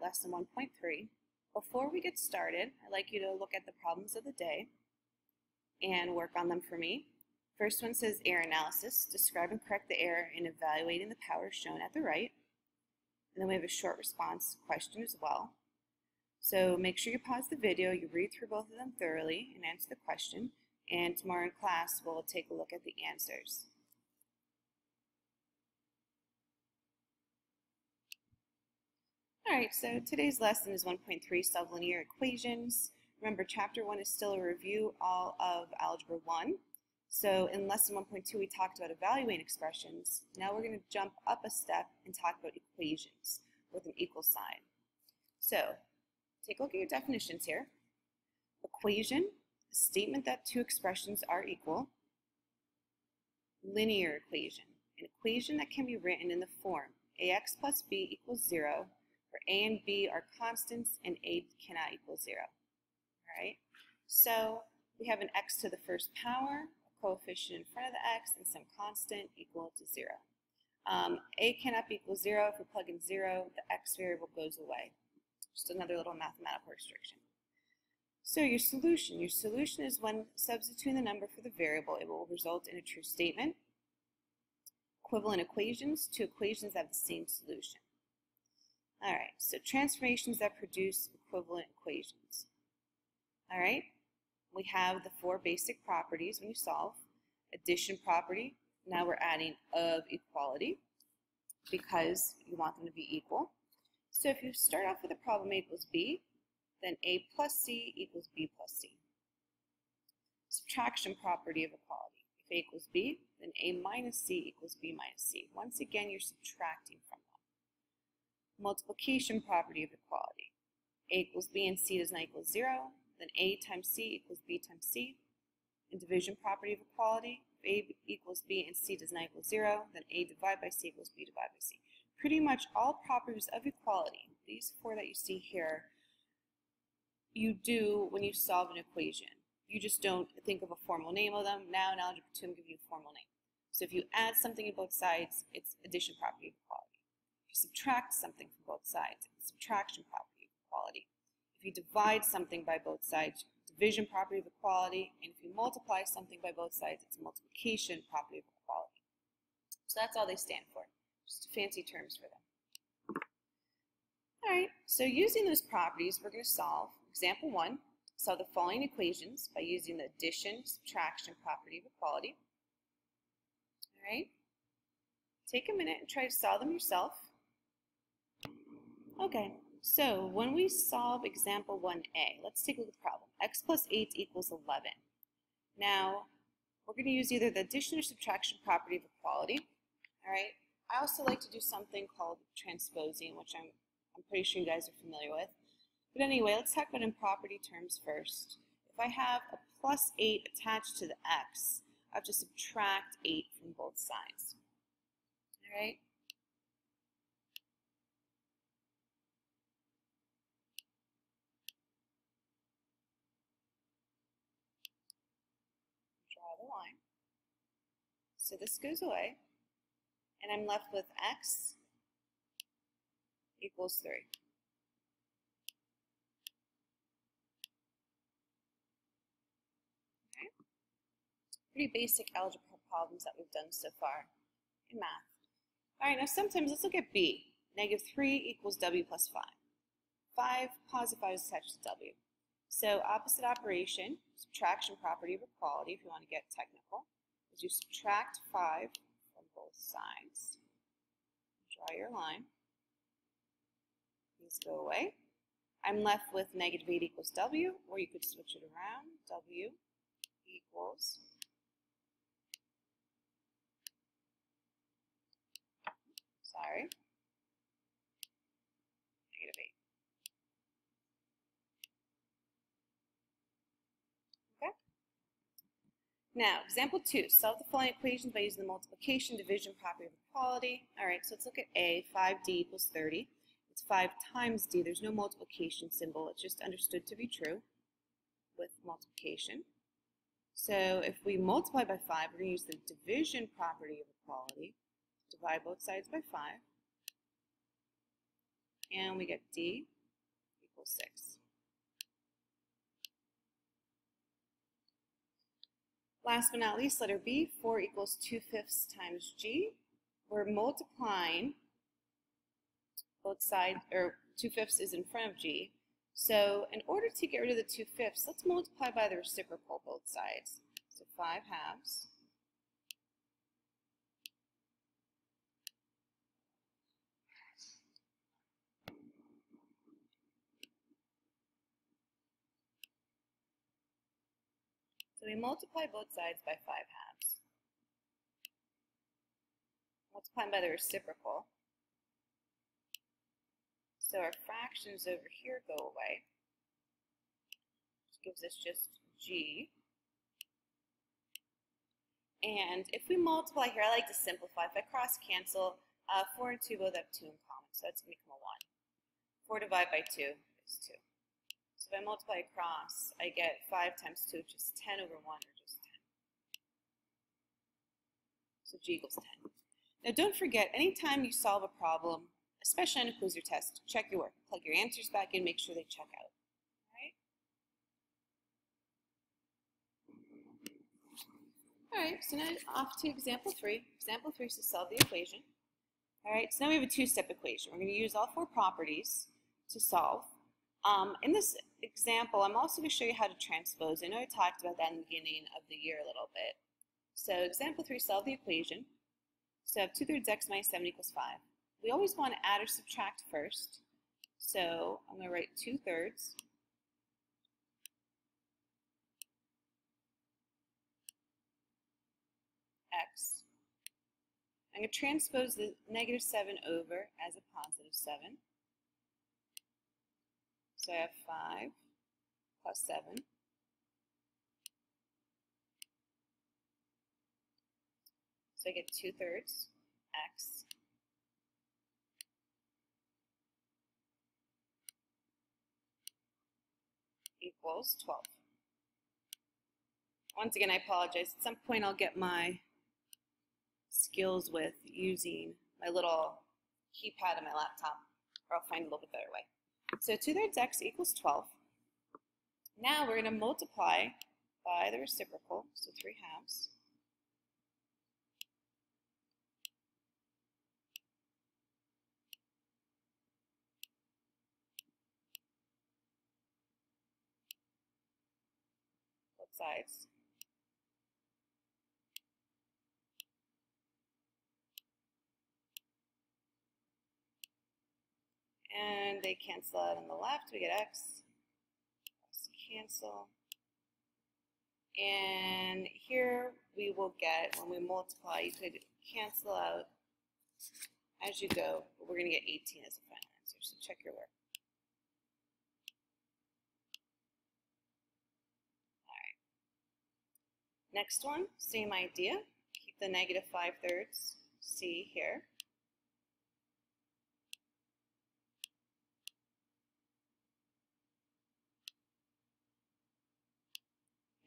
lesson 1.3. Before we get started, I'd like you to look at the problems of the day and work on them for me. First one says error analysis. Describe and correct the error in evaluating the powers shown at the right. And then we have a short response question as well. So make sure you pause the video, you read through both of them thoroughly and answer the question. And tomorrow in class, we'll take a look at the answers. Alright, so today's lesson is 1.3, solve linear equations. Remember, chapter 1 is still a review all of Algebra 1. So in lesson 1.2, we talked about evaluating expressions. Now we're going to jump up a step and talk about equations with an equal sign. So take a look at your definitions here. Equation, a statement that two expressions are equal. Linear equation, an equation that can be written in the form ax plus b equals 0, where a and b are constants and a cannot equal 0. All right, so we have an x to the first power, a coefficient in front of the x, and some constant equal to 0. A cannot be equal 0. If we plug in 0, the x variable goes away. Just another little mathematical restriction. So your solution is when substituting the number for the variable, it will result in a true statement. Equivalent equations, two equations that have the same solution. All right, so transformations that produce equivalent equations. All right, we have the four basic properties when you solve. Addition property, now we're adding of equality because you want them to be equal. So if you start off with a problem a equals b, then a plus c equals b plus c. Subtraction property of equality. If a equals b, then a minus c equals b minus c. Once again, you're subtracting from them. Multiplication property of equality. A equals b and c does not equal 0, then a times c equals b times c. And division property of equality. If a equals b and c does not equal 0, then a divided by c equals b divided by c. Pretty much all properties of equality, these four that you see here, you do when you solve an equation. You just don't think of a formal name of them. Now in Algebra 2, I'm giving you a formal name. So if you add something in both sides, it's addition property of equality. If you subtract something from both sides, it's subtraction property of equality. If you divide something by both sides, division property of equality. And if you multiply something by both sides, it's multiplication property of equality. So that's all they stand for. Just fancy terms for them. All right, so using those properties, we're going to solve example 1. Solve the following equations by using the addition, subtraction property of equality. All right, take a minute and try to solve them yourself. Okay, so when we solve example 1a, let's take a look at the problem. X plus 8 equals 11. Now, we're going to use either the addition or subtraction property of equality. All right, I also like to do something called transposing, which I'm pretty sure you guys are familiar with. But anyway, let's talk about in property terms first. If I have a plus 8 attached to the x, I have to subtract 8 from both sides. All right? Draw the line. So this goes away, and I'm left with x equals 3. Okay. Pretty basic algebra problems that we've done so far in math. All right, now sometimes let's look at b. Negative 3 equals w plus 5. 5, positive 5 is attached to w. So opposite operation, subtraction property of equality, if you want to get technical, is you subtract 5 from both sides. Draw your line. These go away. I'm left with negative 8 equals w, or you could switch it around. W equals negative 8. Okay? Now, example 2. Solve the following equations by using the multiplication division property of equality. All right, so let's look at A. 5d equals 30. It's 5 times d. There's no multiplication symbol. It's just understood to be true with multiplication. So if we multiply by 5, we're going to use the division property of equality. Divide both sides by 5. and we get D equals 6. Last but not least, letter B, 4 equals 2/5 times G. We're multiplying both sides, or 2/5 is in front of G. So in order to get rid of the 2/5, let's multiply by the reciprocal both sides. So 5/2. So we multiply both sides by 5/2. Multiplying by the reciprocal. So our fractions over here go away, which gives us just G. And if we multiply here, I like to simplify. If I cross cancel, 4 and 2 both have 2 in common, so that's going to become a 1. 4 divided by 2 is 2. So if I multiply across, I get 5 times 2, which is 10 over 1, or just 10. So G equals 10. Now don't forget, anytime you solve a problem, especially on a quiz or test, check your work. Plug your answers back in, make sure they check out. Alright, so now off to example 3. Example 3 is to solve the equation. Alright, so now we have a two-step equation. We're going to use all 4 properties to solve. In this example, I'm also going to show you how to transpose. I know I talked about that in the beginning of the year a little bit. So example 3, solve the equation. So I have 2/3 x minus 7 equals 5. We always want to add or subtract first. So I'm going to write 2/3 x. I'm going to transpose the -7 over as a +7. So I have 5 plus 7. So I get 2/3 x equals 12. Once again, I apologize. At some point, I'll get my skills with using my little keypad on my laptop, or I'll find a little bit better way. So 2/3 x equals 12. Now we're going to multiply by the reciprocal, so 3/2. Both sides. And they cancel out on the left. We get x. Let's cancel. And here we will get, when we multiply, you could cancel out as you go, but we're going to get 18 as a final answer. So check your work. All right. Next one, same idea. Keep the -5/3 c here.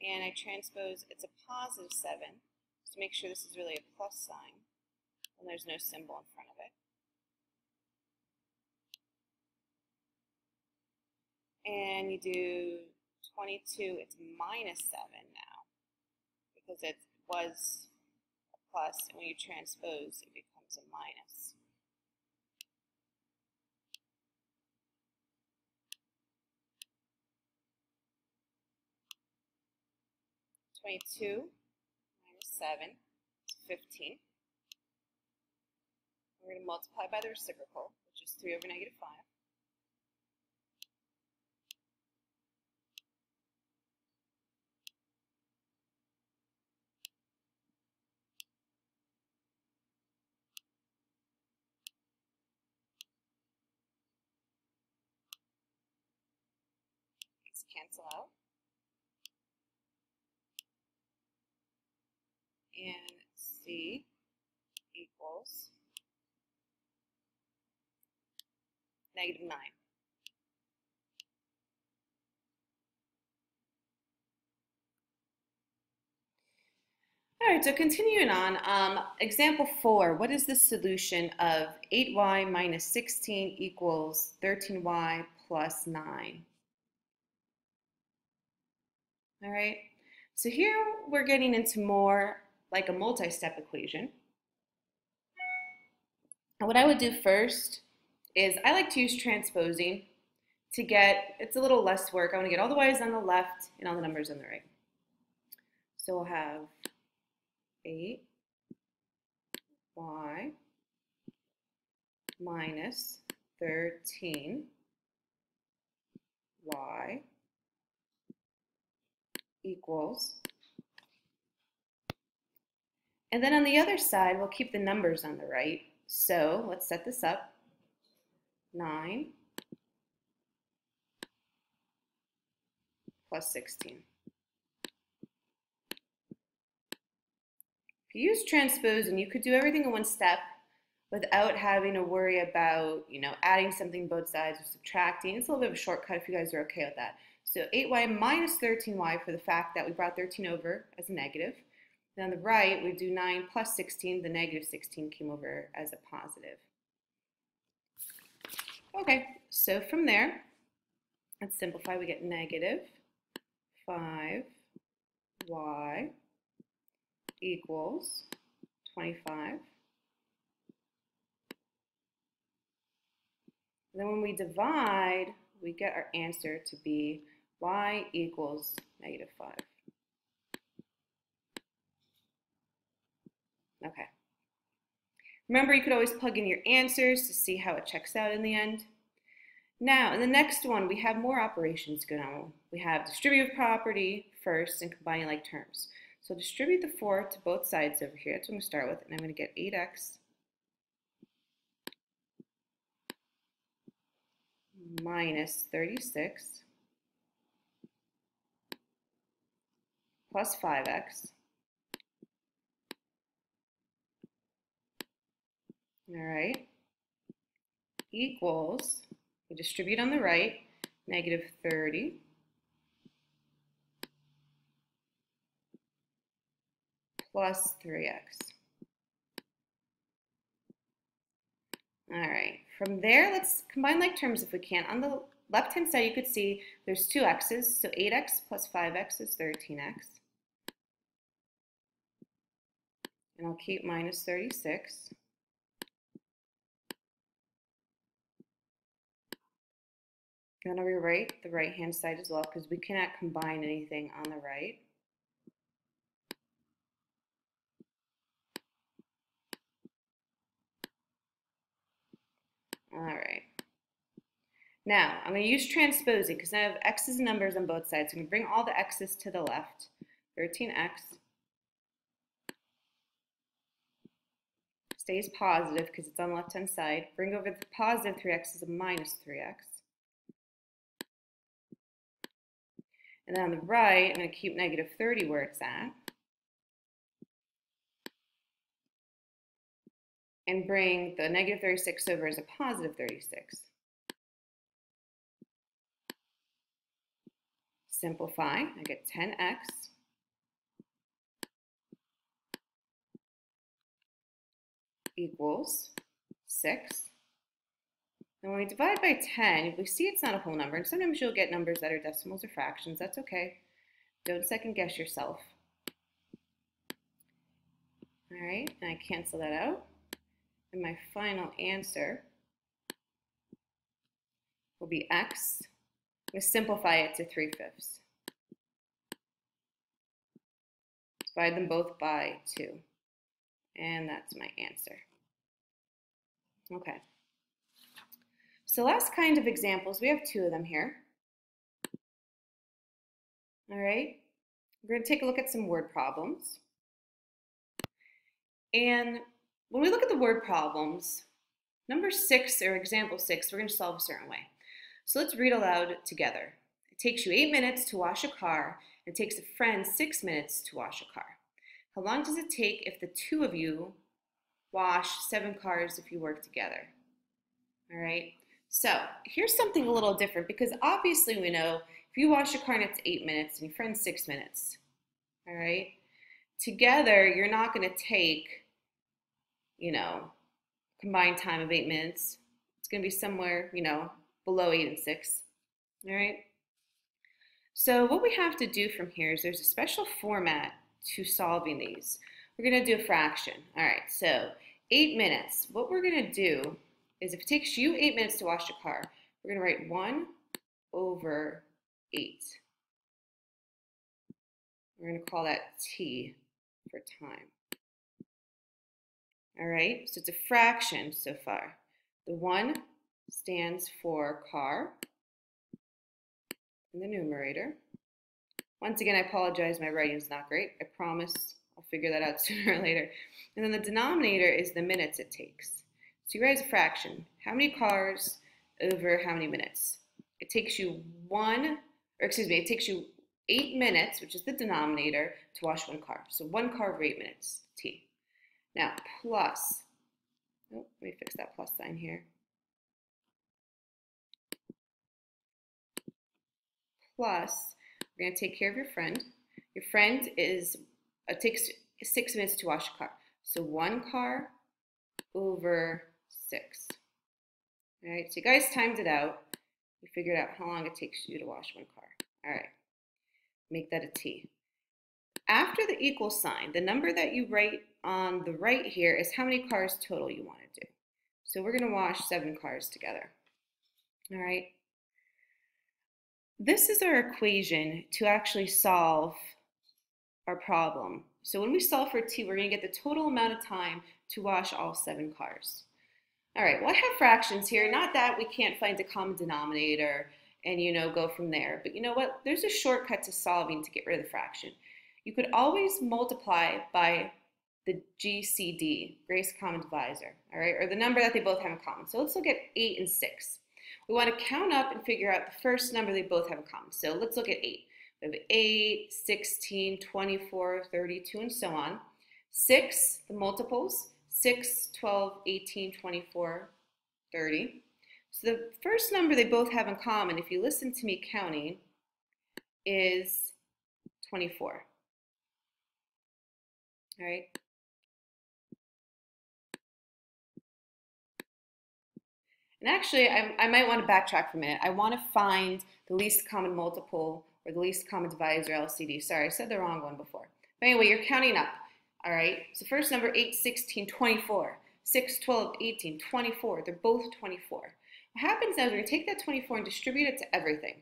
And I transpose, it's a +7, to make sure this is really a plus sign, and there's no symbol in front of it. And you do 22, it's -7 now, because it was a plus, and when you transpose, it becomes a minus. -7 is 15. We're going to multiply by the reciprocal, which is 3 over -5. These cancel out. And c equals -9. All right, so continuing on, example 4, what is the solution of 8y minus 16 equals 13y plus 9? All right, so here we're getting into more like a multi-step equation. And what I would do first is I like to use transposing to get, it's a little less work. I want to get all the y's on the left and all the numbers on the right. So we'll have 8y minus 13y equals, and then on the other side, we'll keep the numbers on the right. So let's set this up. 9 plus 16. If you use transposing, you could do everything in one step without having to worry about, adding something both sides or subtracting. It's a little bit of a shortcut if you guys are okay with that. So 8y minus 13y for the fact that we brought 13 over as a negative. And on the right, we do 9 plus 16. The negative 16 came over as a positive. Okay, so from there, let's simplify. We get negative 5y equals 25. And then when we divide, we get our answer to be y equals negative 5. Okay. Remember, you could always plug in your answers to see how it checks out in the end. Now, in the next one, we have more operations going on. We have distributive property first and combining like terms. So distribute the 4 to both sides over here. That's what I'm going to start with. And I'm going to get 8x minus 36 plus 5x. All right, equals, we distribute on the right, negative 30 plus 3x. All right, from there, let's combine like terms if we can. On the left-hand side, you could see there's 2 x's, so 8x plus 5x is 13x. And I'll keep minus 36. I'm going to rewrite the right-hand side as well because we cannot combine anything on the right. All right. Now, I'm going to use transposing because I have x's and numbers on both sides. So I'm going to bring all the x's to the left. 13x stays positive because it's on the left-hand side. Bring over the positive 3x is a minus 3x. And then on the right, I'm going to keep negative 30 where it's at. And bring the negative 36 over as a positive 36. Simplify, I get 10x equals 6. And when we divide by 10, we see it's not a whole number. And sometimes you'll get numbers that are decimals or fractions. That's okay. Don't second guess yourself. All right, and I cancel that out. And my final answer will be x. I'm going to simplify it to 3/5. Divide them both by 2. And that's my answer. Okay. So last kind of examples, we have 2 of them here. All right. We're going to take a look at some word problems. And when we look at the word problems, number 6 or example 6, we're going to solve a certain way. So let's read aloud together. It takes you 8 minutes to wash a car. It takes a friend 6 minutes to wash a car. How long does it take if the 2 of you wash 7 cars if you work together? All right. So here's something a little different because obviously we know if you wash a car and it's 8 minutes and your friend's 6 minutes. All right. together, you're not going to take, you know, combined time of 8 minutes. It's going to be somewhere, you know, below 8 and 6. All right. So what we have to do from here is there's a special format to solving these. We're going to do a fraction. All right. So 8 minutes. What we're going to do is if it takes you 8 minutes to wash your car, we're going to write 1 over 8. We're going to call that T for time. All right, so it's a fraction so far. The 1 stands for car in the numerator. Once again, I apologize, my writing is not great. I promise I'll figure that out sooner or later. And then the denominator is the minutes it takes. So you write as a fraction. How many cars over how many minutes? It takes you it takes you 8 minutes, which is the denominator, to wash 1 car. So 1 car over 8 minutes, T. Now, plus, let me fix that plus sign here. Plus, we're going to take care of your friend. Your friend takes 6 minutes to wash a car. So 1 car over 6. All right, so you guys timed it out. You figured out how long it takes you to wash 1 car. All right, make that a T. After the equal sign, the number that you write on the right here is how many cars total you want to do. So we're going to wash 7 cars together. All right. This is our equation to actually solve our problem. So when we solve for T, we're going to get the total amount of time to wash all 7 cars. All right, well, I have fractions here. Not that we can't find a common denominator and, you know, go from there. But you know what? There's a shortcut to solving to get rid of the fraction. You could always multiply by the GCD, greatest common divisor, all right, or the number that they both have in common. So let's look at 8 and 6. We want to count up and figure out the first number they both have in common. So let's look at 8. We have 8, 16, 24, 32, and so on. 6, the multiples, 6, 12, 18, 24, 30. So the first number they both have in common, if you listen to me counting, is 24. All right. And actually, I might want to backtrack for a minute. I want to find the least common multiple or the least common divisor, LCD. Sorry, I said the wrong one before. But anyway, you're counting up. All right. So first number, 8, 16, 24. 6, 12, 18, 24. They're both 24. What happens now is we're going to take that 24 and distribute it to everything.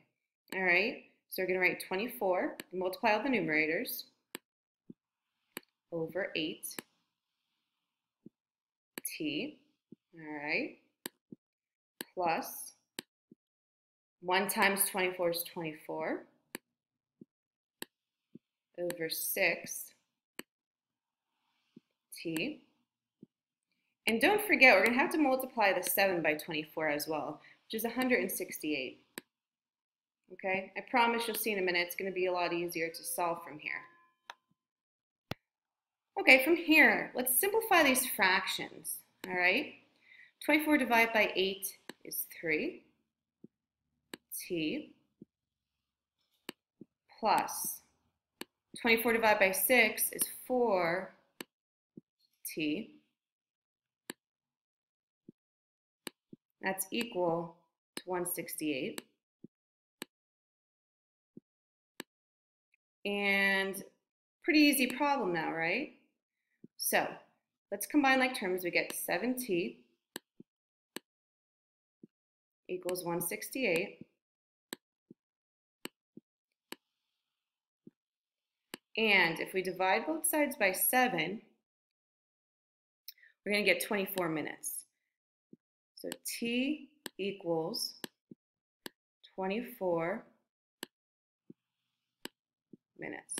All right. So we're going to write 24, multiply all the numerators, over 8, T. All right. Plus 1 times 24 is 24 over 6 T. And don't forget, we're going to have to multiply the 7 by 24 as well, which is 168. Okay, I promise you'll see in a minute it's going to be a lot easier to solve from here. Okay, from here, let's simplify these fractions. All right, 24 divided by 8 is 3 T plus 24 divided by 6 is 4 T. That's equal to 168. And pretty easy problem now, right? So let's combine like terms. We get 7T equals 168. And if we divide both sides by 7, we're going to get 24 minutes. So T equals 24 minutes.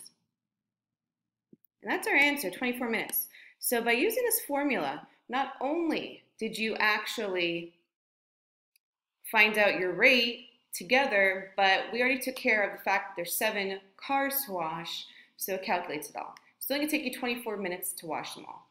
And that's our answer, 24 minutes. So by using this formula, not only did you actually find out your rate together, but we already took care of the fact that there's 7 cars to wash, so it calculates it all. It's only going to take you 24 minutes to wash them all.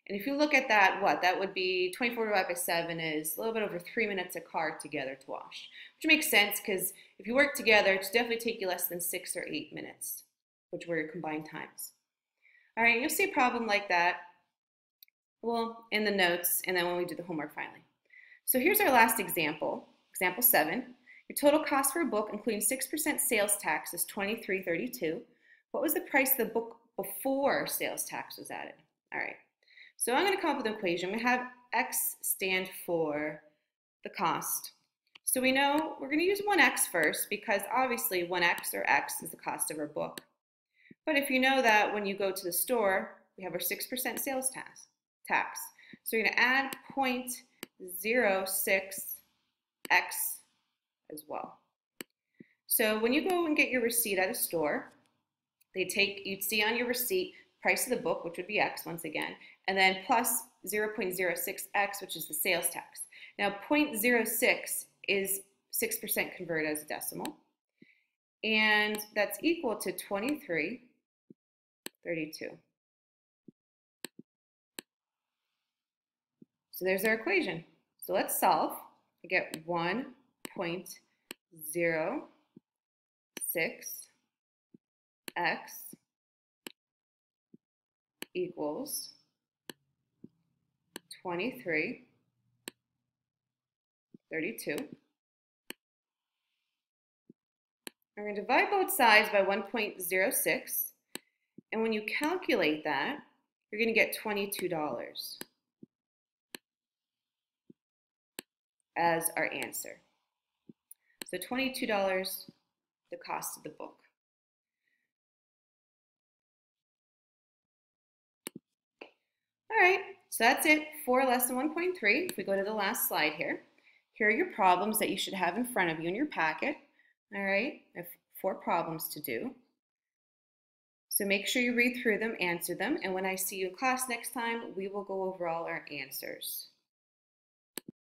And if you look at that, that would be 24 divided by 7 is a little bit over 3 minutes a car together to wash, which makes sense because if you work together, it's definitely take you less than 6 or 8 minutes which were your combined times. All right, you'll see a problem like that, well, in the notes, and then when we do the homework finally. So here's our last example, example 7. Your total cost for a book, including 6% sales tax, is $23.32. What was the price of the book before sales tax was added? All right, so I'm going to come up with an equation. We have X stand for the cost. So we know we're going to use 1X first because obviously 1X or X is the cost of our book. But if you know that when you go to the store, we have our 6% sales tax. So you're going to add 0.06X as well. So when you go and get your receipt at a store, you'd see on your receipt price of the book, which would be X once again, and then plus 0.06X, which is the sales tax. Now 0.06 is 6% converted as a decimal, and that's equal to 23.32. So there's our equation. So let's solve. I get 1.06X equals 23.32. I'm going to divide both sides by 1.06, and when you calculate that, you're going to get $22 as our answer. So $22, the cost of the book. All right, so that's it for lesson 1.3. If we go to the last slide here, here are your problems that you should have in front of you in your packet. All right, I have 4 problems to do. So make sure you read through them, answer them, and when I see you in class next time, we will go over all our answers.